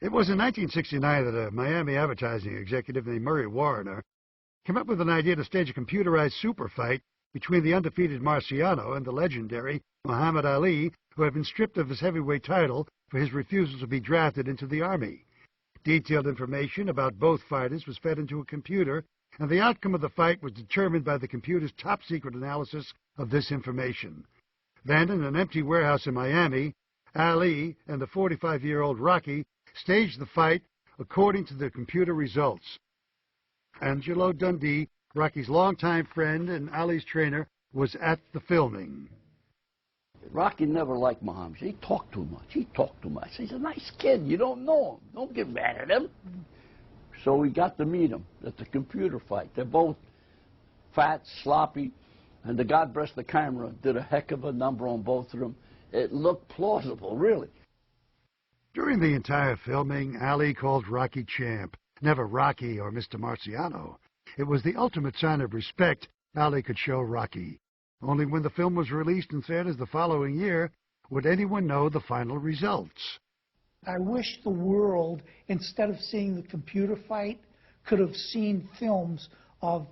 It was in 1969 that a Miami advertising executive named Murray Warner came up with an idea to stage a computerized super fight between the undefeated Marciano and the legendary Muhammad Ali, who had been stripped of his heavyweight title for his refusal to be drafted into the Army. Detailed information about both fighters was fed into a computer, and the outcome of the fight was determined by the computer's top-secret analysis of this information. Then, in an empty warehouse in Miami, Ali and the 45-year-old Rocky staged the fight according to the computer results. Angelo Dundee, Rocky's longtime friend and Ali's trainer, was at the filming. Rocky never liked Muhammad. He talked too much. He's a nice kid. You don't know him. Don't get mad at him. So we got to meet him at the computer fight. They're both fat, sloppy, and the God bless the camera did a heck of a number on both of them. It looked plausible, really. During the entire filming, Ali called Rocky champ, never Rocky or Mr. Marciano. It was the ultimate sign of respect Ali could show Rocky. Only when the film was released in theaters the following year would anyone know the final results. I wish the world, instead of seeing the computer fight, could have seen films of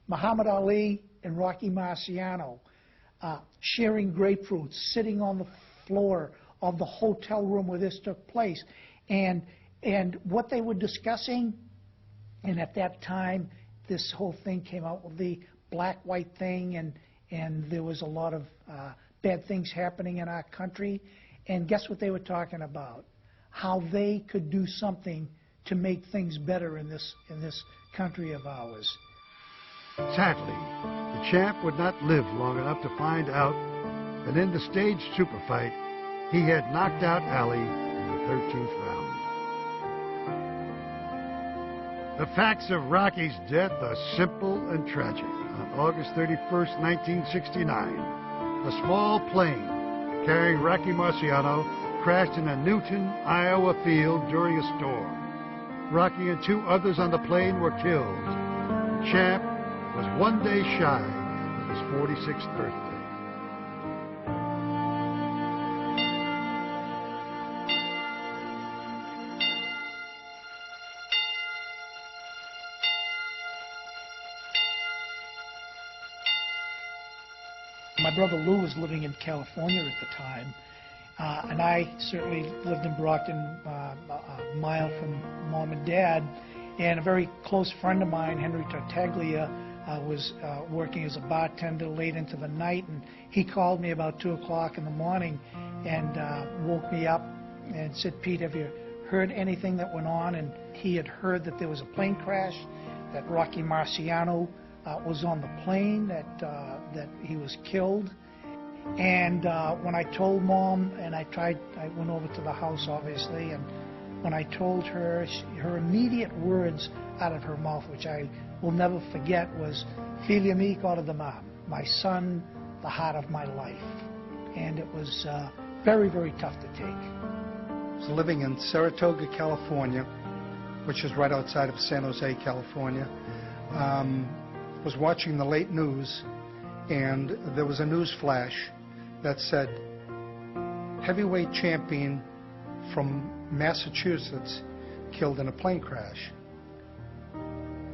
Muhammad Ali and Rocky Marciano sharing grapefruits, sitting on the floor of the hotel room where this took place, and what they were discussing. And at that time, this whole thing came out with the black-white thing, and there was a lot of bad things happening in our country. And guess what they were talking about? How they could do something to make things better in this country of ours. Sadly, the champ would not live long enough to find out that in the staged super fight, he had knocked out Ali in the 13th round. The facts of Rocky's death are simple and tragic. On August 31st, 1969, a small plane carrying Rocky Marciano crashed in a Newton, Iowa field during a storm. Rocky and two others on the plane were killed. The champ was one day shy of his 46th birthday. My brother Lou was living in California at the time, and I certainly lived in Brockton, a mile from Mom and Dad. And a very close friend of mine, Henry Tartaglia, was working as a bartender late into the night, and he called me about 2 o'clock in the morning and woke me up and said, "Pete, have you heard anything that went on?" And he had heard that there was a plane crash, that Rocky Marciano was on the plane, that he was killed. And when I told Mom, and I went over to the house, obviously, and when I told her, her immediate words out of her mouth, which I will never forget, was, "Figlio mio, cor di mamma," my son, the heart of my life. And it was very, very tough to take. I was living in Saratoga, California, which is right outside of San Jose, California. Was watching the late news, and there was a news flash that said, "Heavyweight champion from Massachusetts killed in a plane crash."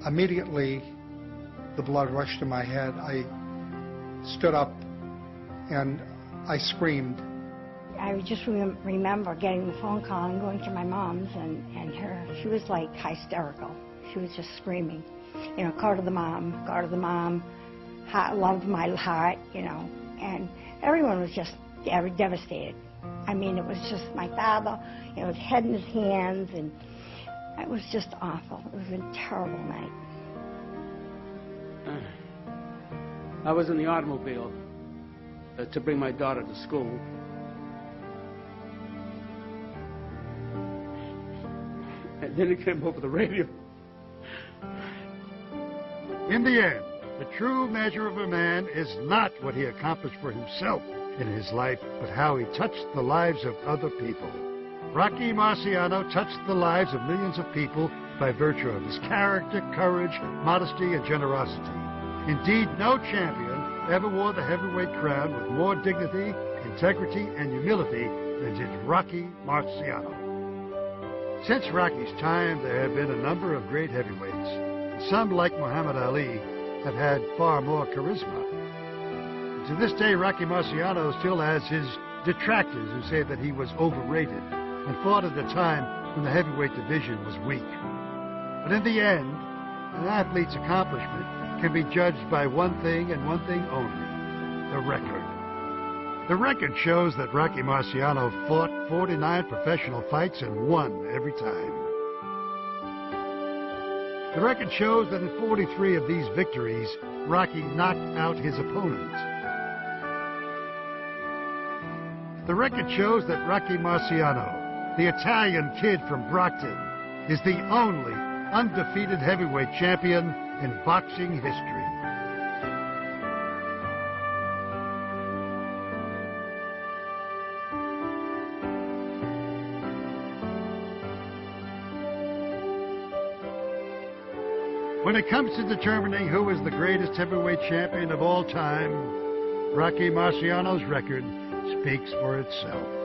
Immediately, the blood rushed to my head. I stood up and I screamed. I just remember getting the phone call and going to my mom's, and she was like hysterical. She was just screaming, you know, "Call to the mom, call to the mom, love my heart," you know, and everyone was just devastated. I mean, it was just my father, you know, his head in his hands, and it was just awful. It was a terrible night. I was in the automobile to bring my daughter to school. And then it came over the radio. In the end, the true measure of a man is not what he accomplished for himself in his life, but how he touched the lives of other people. Rocky Marciano touched the lives of millions of people by virtue of his character, courage, modesty, and generosity. Indeed, no champion ever wore the heavyweight crown with more dignity, integrity, and humility than did Rocky Marciano. Since Rocky's time, there have been a number of great heavyweights. Some, like Muhammad Ali, have had far more charisma. To this day, Rocky Marciano still has his detractors who say that he was overrated and fought at a time when the heavyweight division was weak. But in the end, an athlete's accomplishment can be judged by one thing and one thing only: the record. The record shows that Rocky Marciano fought 49 professional fights and won every time. The record shows that in 43 of these victories, Rocky knocked out his opponent. The record shows that Rocky Marciano, the Italian kid from Brockton, is the only undefeated heavyweight champion in boxing history. When it comes to determining who is the greatest heavyweight champion of all time, Rocky Marciano's record speaks for itself.